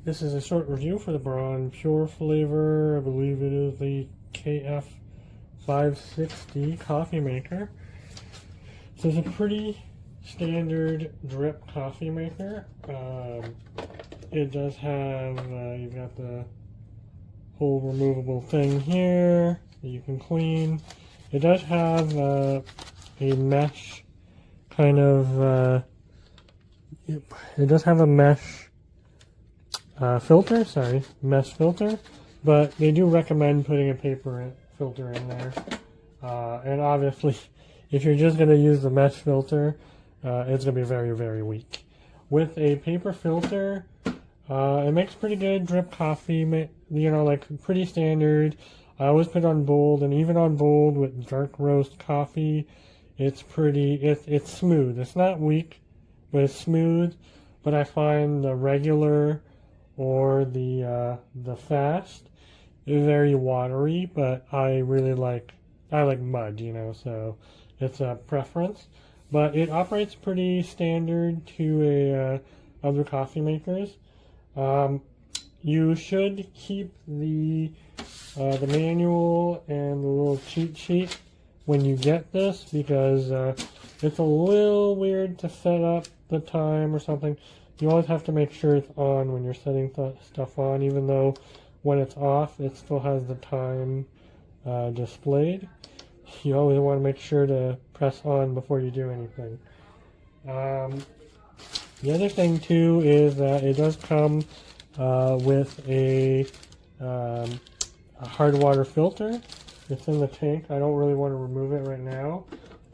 This is a short review for the Braun PureFlavor. I believe it is the KF560 coffee maker. So it's a pretty standard drip coffee maker. It does have, you've got the whole removable thing here that you can clean. It does have a mesh kind of, it does have a mesh mesh filter, but they do recommend putting a paper filter in there. And obviously, if you're just going to use the mesh filter, it's going to be very, very weak. With a paper filter, it makes pretty good drip coffee, you know, like pretty standard. I always put on bold, and even on bold with dark roast coffee, it's pretty, it's smooth. It's not weak, but it's smooth. But I find the regular or the fast is very watery, but I like mud, you know, so it's a preference. But it operates pretty standard to other coffee makers. You should keep the manual and the little cheat sheet when you get this, because it's a little weird to set up the time or something. You always have to make sure it's on when you're setting stuff on, even though when it's off, it still has the time displayed. You always want to make sure to press on before you do anything. The other thing too is that it does come with a hard water filter. It's in the tank. I don't really want to remove it right now,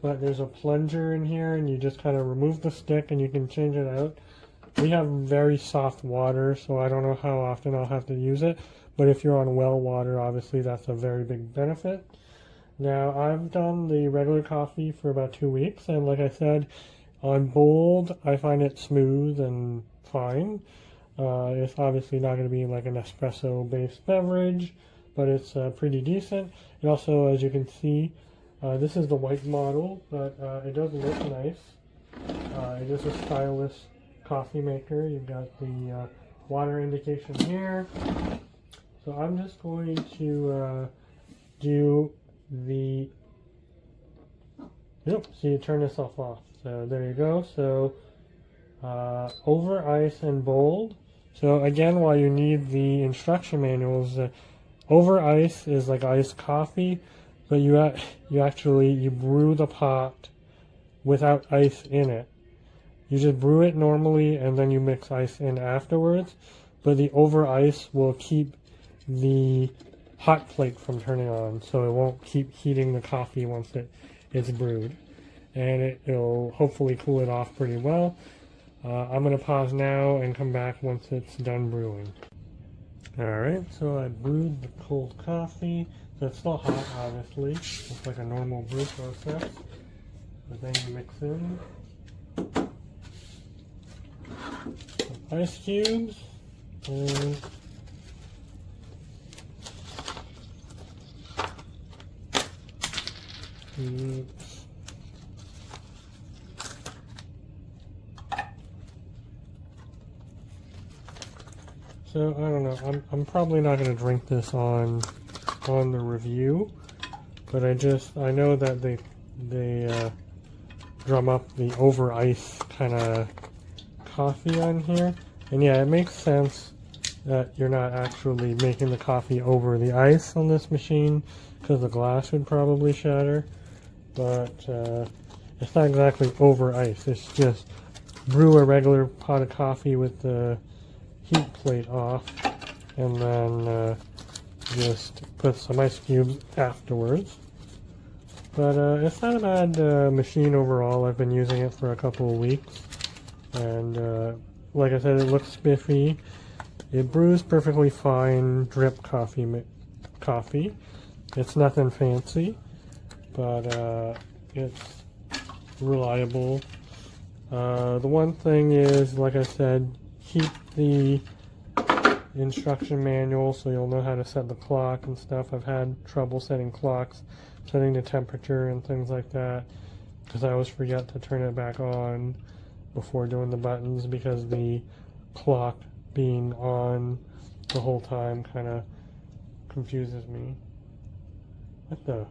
but there's a plunger in here, and you just kind of remove the stick and you can change it out. We have very soft water, so I don't know how often I'll have to use it, but if you're on well water, obviously that's a very big benefit. Now, I've done the regular coffee for about 2 weeks, and like I said, on bold, I find it smooth and fine. It's obviously not going to be like an espresso-based beverage, but it's pretty decent. And also, as you can see, this is the white model, but it does look nice. It is a stylish coffee maker. You've got the water indication here. So I'm just going to do the, see, turn this off. So there you go. So over ice and bold. So again, while you need the instruction manuals, over ice is like iced coffee, but you brew the pot without ice in it. You just brew it normally, and then you mix ice in afterwards. But the over ice will keep the hot plate from turning on, so it won't keep heating the coffee once it's brewed. And it'll hopefully cool it off pretty well. I'm going to pause now and come back once it's done brewing. Alright, so I brewed the cold coffee. So it's still hot, obviously. It's like a normal brew process. But then you mix in some ice cubes, and so I don't know. I'm probably not going to drink this on the review, but I know that they drum up the over ice kind of coffee on here, and yeah, it makes sense that you're not actually making the coffee over the ice on this machine, because the glass would probably shatter. But it's not exactly over ice. It's just brew a regular pot of coffee with the heat plate off, and then just put some ice cubes afterwards. But it's not a bad machine overall. I've been using it for a couple of weeks, and like I said, it looks spiffy. It brews perfectly fine drip coffee. It's nothing fancy, but it's reliable. The one thing is, like I said, keep the instruction manual so you'll know how to set the clock and stuff. I've had trouble setting clocks, setting the temperature and things like that, because I always forget to turn it back on before doing the buttons, because the clock being on the whole time kind of confuses me. What the?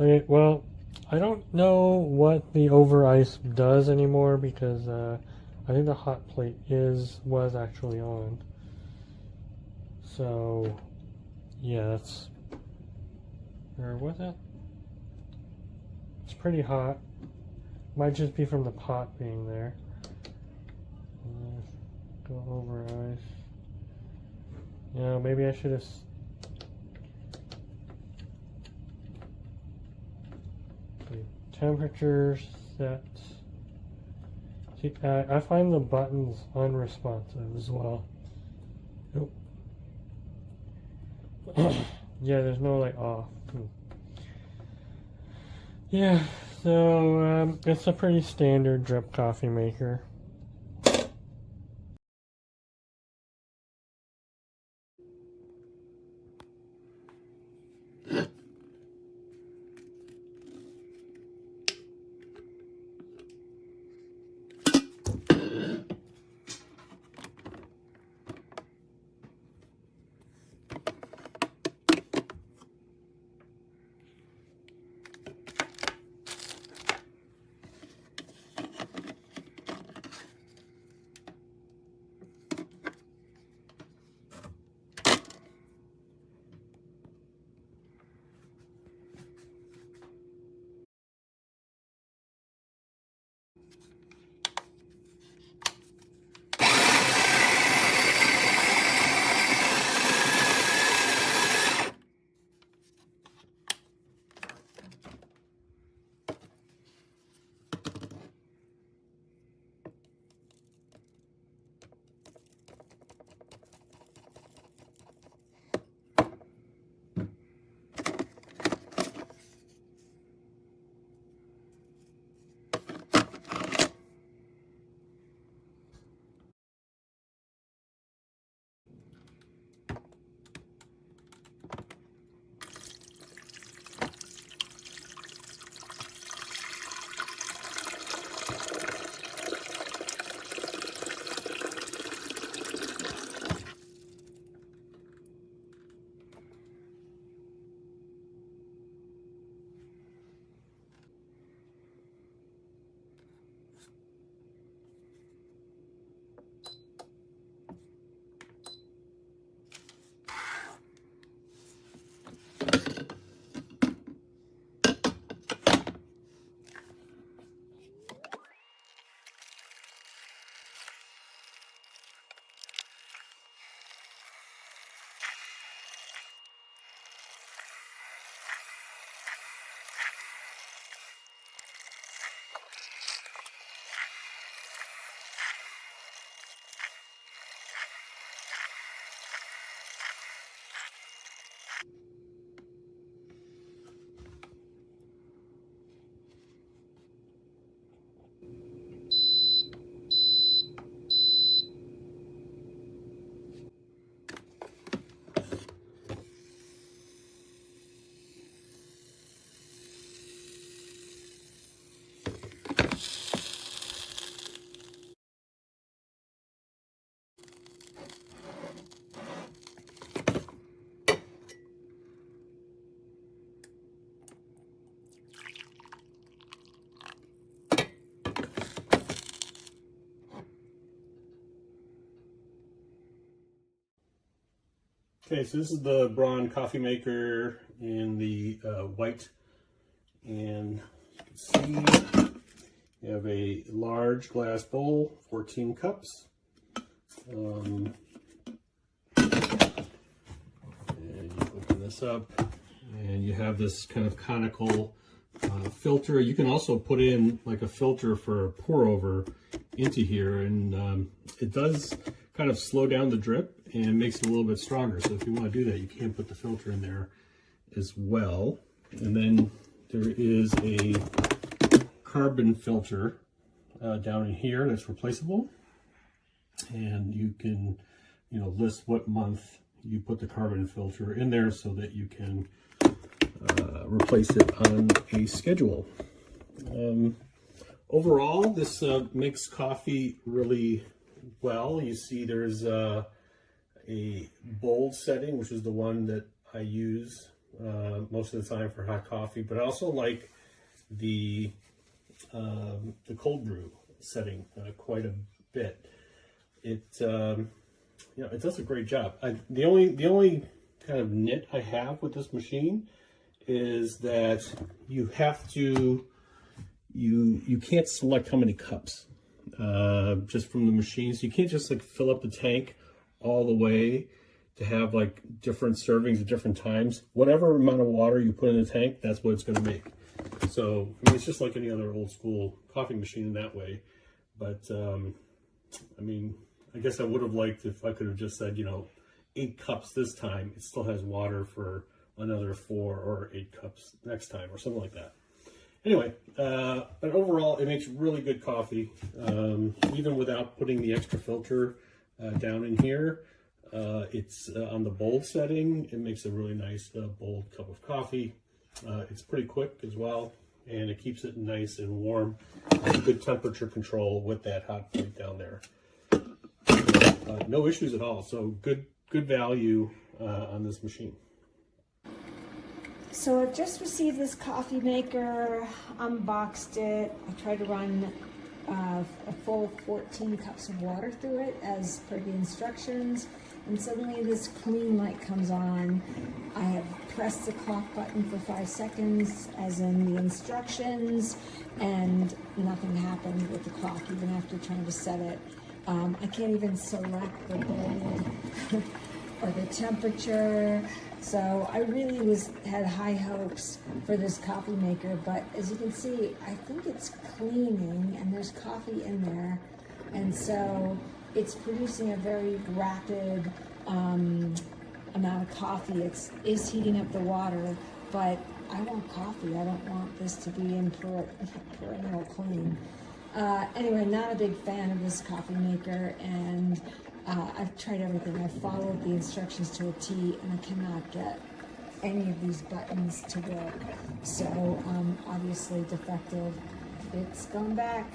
Okay, well, I don't know what the over ice does anymore because I think the hot plate was actually on. So yeah, that's, or was it? It's pretty hot. Might just be from the pot being there. Go over ice. Yeah, maybe I should have. Temperature set. See, I find the buttons unresponsive as well. Nope. Yeah, there's no like off. Yeah, so it's a pretty standard drip coffee maker. Okay, so this is the Braun coffee maker in the white, and you can see you have a large glass bowl, 14 cups, and you open this up, and you have this kind of conical filter. You can also put in like a filter for pour over into here, and it does kind of slow down the drip and makes it a little bit stronger. So if you want to do that, you can put the filter in there as well. And then there is a carbon filter down in here that's replaceable, and you can, you know, list what month you put the carbon filter in there so that you can replace it on a schedule. Overall, this makes coffee really well. You see there's a bold setting, which is the one that I use most of the time for hot coffee, but I also like the cold brew setting quite a bit. It it does a great job. The only kind of nit I have with this machine is that you have to you can't select how many cups just from the machine. So you can't just like fill up the tank all the way to have like different servings at different times. Whatever amount of water you put in the tank, that's what it's going to make. So I mean, it's just like any other old school coffee machine in that way. But I mean, I guess I would have liked if I could have just said, 8 cups this time. It still has water for another 4 or 8 cups next time or something like that. Anyway, but overall, it makes really good coffee, even without putting the extra filter down in here. It's on the bold setting. It makes a really nice bold cup of coffee. It's pretty quick as well, and it keeps it nice and warm. Good temperature control with that hot plate down there. No issues at all. So good value on this machine. So I've just received this coffee maker, unboxed it. I tried to run a full 14 cups of water through it as per the instructions, and suddenly this clean light comes on. I have pressed the clock button for 5 seconds as in the instructions, and nothing happened with the clock even after trying to set it. I can't even select the bold or the temperature. So I really had high hopes for this coffee maker, but as you can see, I think it's cleaning and there's coffee in there. And so it's producing a very rapid amount of coffee. It is heating up the water, but I want coffee. I don't want this to be in perennial clean. Anyway, not a big fan of this coffee maker, and I've tried everything. I've followed the instructions to a T, and I cannot get any of these buttons to work. So, obviously defective. It's going back.